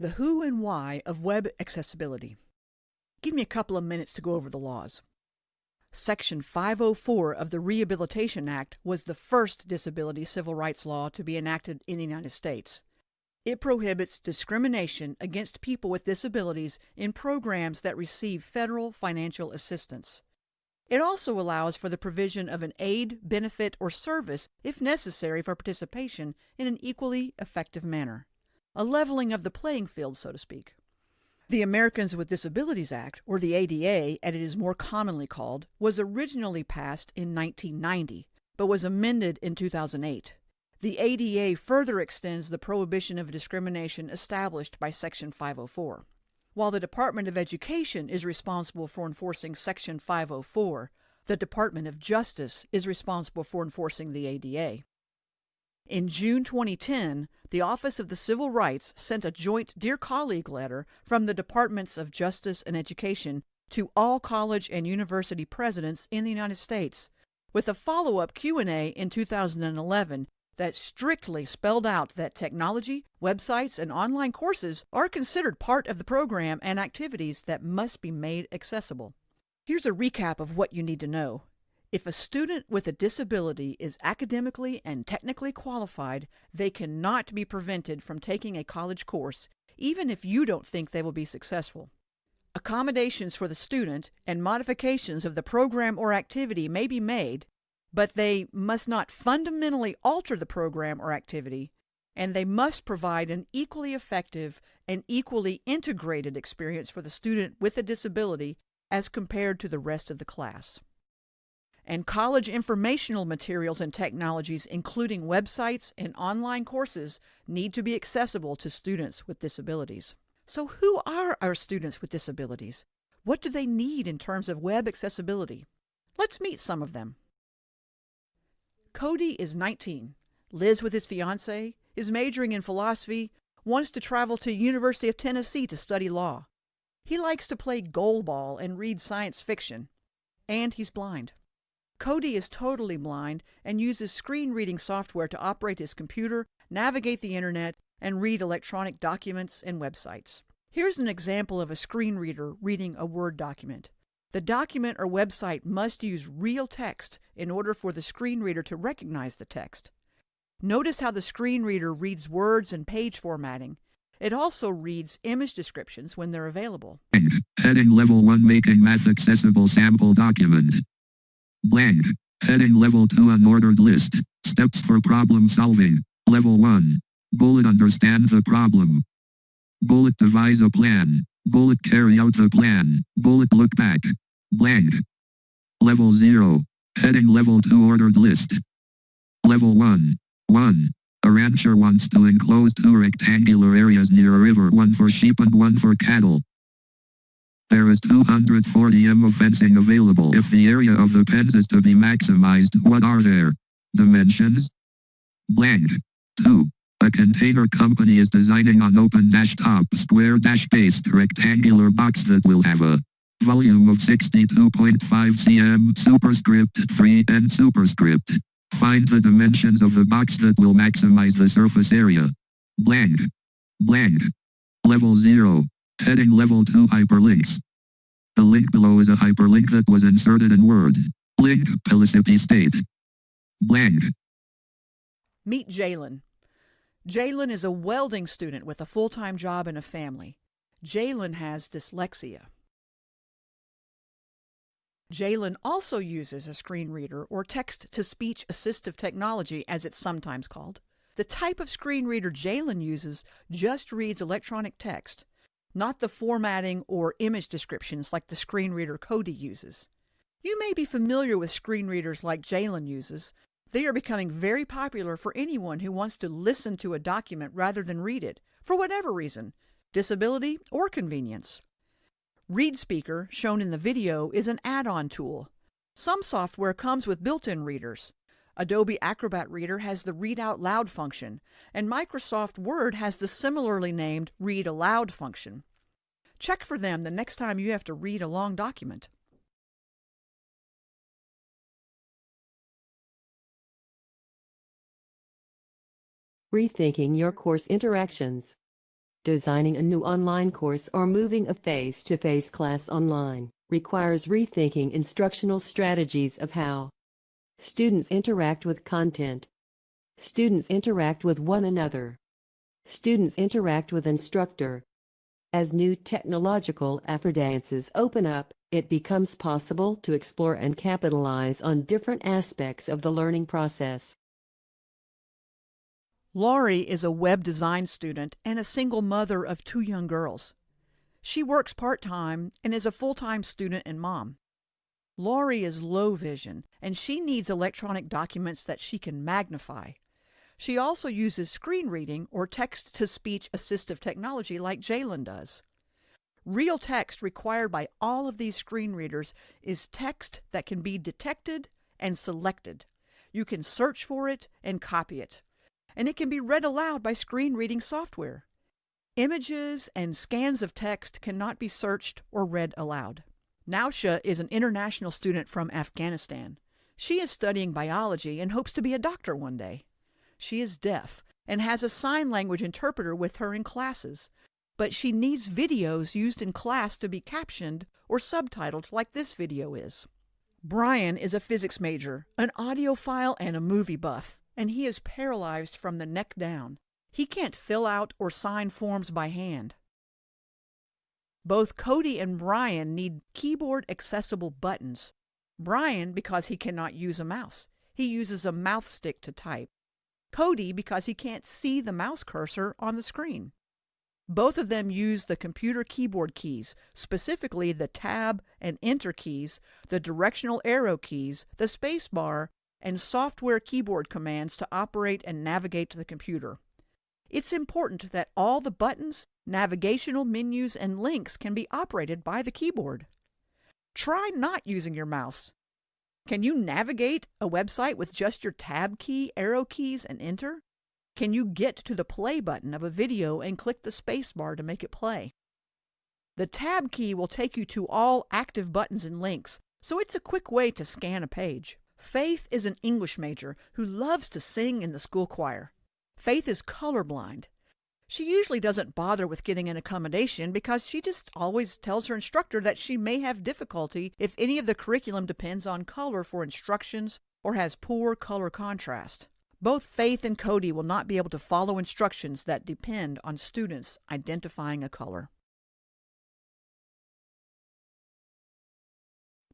The who and why of web accessibility. Give me a couple of minutes to go over the laws. Section 504 of the Rehabilitation Act was the first disability civil rights law to be enacted in the United States. It prohibits discrimination against people with disabilities in programs that receive federal financial assistance. It also allows for the provision of an aid, benefit, or service if necessary for participation in an equally effective manner. A leveling of the playing field, so to speak. The Americans with Disabilities Act, or the ADA as it is more commonly called, was originally passed in 1990, but was amended in 2008. The ADA further extends the prohibition of discrimination established by Section 504. While the Department of Education is responsible for enforcing Section 504, the Department of Justice is responsible for enforcing the ADA. In June 2010, the Office of the Civil Rights sent a joint Dear Colleague letter from the Departments of Justice and Education to all college and university presidents in the United States, with a follow-up Q&A in 2011 that strictly spelled out that technology, websites, and online courses are considered part of the program and activities that must be made accessible. Here's a recap of what you need to know. If a student with a disability is academically and technically qualified, they cannot be prevented from taking a college course, even if you don't think they will be successful. Accommodations for the student and modifications of the program or activity may be made, but they must not fundamentally alter the program or activity, and they must provide an equally effective and equally integrated experience for the student with a disability as compared to the rest of the class. And college informational materials and technologies, including websites and online courses, need to be accessible to students with disabilities. So who are our students with disabilities? What do they need in terms of web accessibility? Let's meet some of them. Cody is 19, lives with his fiancée, is majoring in philosophy, wants to travel to University of Tennessee to study law. He likes to play goalball and read science fiction, and he's blind. Cody is totally blind and uses screen reading software to operate his computer, navigate the internet, and read electronic documents and websites. Here's an example of a screen reader reading a Word document. The document or website must use real text in order for the screen reader to recognize the text. Notice how the screen reader reads words and page formatting. It also reads image descriptions when they're available. Heading Level 1 Making Math Accessible Sample Document. Blank. Heading Level 2 Unordered List. Steps for Problem Solving. Level 1. Bullet Understand the problem. Bullet Devise a plan. Bullet Carry out the plan. Bullet Look back. Blank. Level 0. Heading Level 2 Ordered List. Level 1. 1. A rancher wants to enclose 2 rectangular areas near a river, one for sheep and one for cattle. There is 240 m of fencing available. If the area of the pens is to be maximized, what are their dimensions? Blank. 2. A container company is designing an open-top, square-based rectangular box that will have a volume of 62.5 cm, superscript 3 and superscript. Find the dimensions of the box that will maximize the surface area. Blank. Blank. Level 0. Heading Level 2 Hyperlinks. The link below is a hyperlink that was inserted in Word. Link, Mississippi State. Blank. Meet Jalen. Jalen is a welding student with a full-time job and a family. Jalen has dyslexia. Jalen also uses a screen reader or text-to-speech assistive technology, as it's sometimes called. The type of screen reader Jalen uses just reads electronic text, not the formatting or image descriptions like the screen reader Cody uses. You may be familiar with screen readers like Jalen uses. They are becoming very popular for anyone who wants to listen to a document rather than read it, for whatever reason, disability or convenience. ReadSpeaker, shown in the video, is an add-on tool. Some software comes with built-in readers. Adobe Acrobat Reader has the Read Out Loud function, and Microsoft Word has the similarly named Read Aloud function. Check for them the next time you have to read a long document. Rethinking your course interactions. Designing a new online course or moving a face-to-face class online requires rethinking instructional strategies of how students interact with content. Students interact with one another. Students interact with instructor. As new technological affordances open up, it becomes possible to explore and capitalize on different aspects of the learning process. Laurie is a web design student and a single mother of 2 young girls. She works part-time and is a full-time student and mom. Laurie is low vision, and she needs electronic documents that she can magnify. She also uses screen reading or text-to-speech assistive technology like Jalen does. Real text required by all of these screen readers is text that can be detected and selected. You can search for it and copy it, and it can be read aloud by screen reading software. Images and scans of text cannot be searched or read aloud. Nausha is an international student from Afghanistan. She is studying biology and hopes to be a doctor one day. She is deaf and has a sign language interpreter with her in classes, but she needs videos used in class to be captioned or subtitled like this video is. Brian is a physics major, an audiophile, and a movie buff, and he is paralyzed from the neck down. He can't fill out or sign forms by hand. Both Cody and Brian need keyboard-accessible buttons. Brian because he cannot use a mouse. He uses a mouth stick to type. Cody because he can't see the mouse cursor on the screen. Both of them use the computer keyboard keys, specifically the Tab and Enter keys, the directional arrow keys, the space bar, and software keyboard commands to operate and navigate the computer. It's important that all the buttons, navigational menus, and links can be operated by the keyboard. Try not using your mouse. Can you navigate a website with just your Tab key, arrow keys, and Enter? Can you get to the play button of a video and click the space bar to make it play? The Tab key will take you to all active buttons and links, so it's a quick way to scan a page. Faith is an English major who loves to sing in the school choir. Faith is colorblind. She usually doesn't bother with getting an accommodation because she just always tells her instructor that she may have difficulty if any of the curriculum depends on color for instructions or has poor color contrast. Both Faith and Cody will not be able to follow instructions that depend on students identifying a color.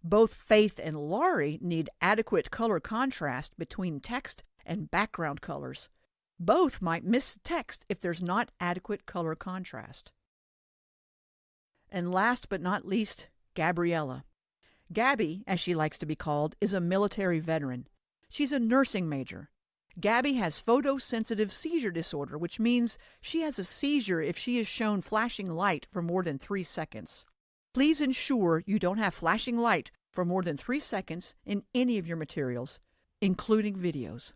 Both Faith and Laurie need adequate color contrast between text and background colors. Both might miss text if there's not adequate color contrast. And last but not least, Gabriella. Gabby, as she likes to be called, is a military veteran. She's a nursing major. Gabby has photosensitive seizure disorder, which means she has a seizure if she is shown flashing light for more than 3 seconds. Please ensure you don't have flashing light for more than 3 seconds in any of your materials, including videos.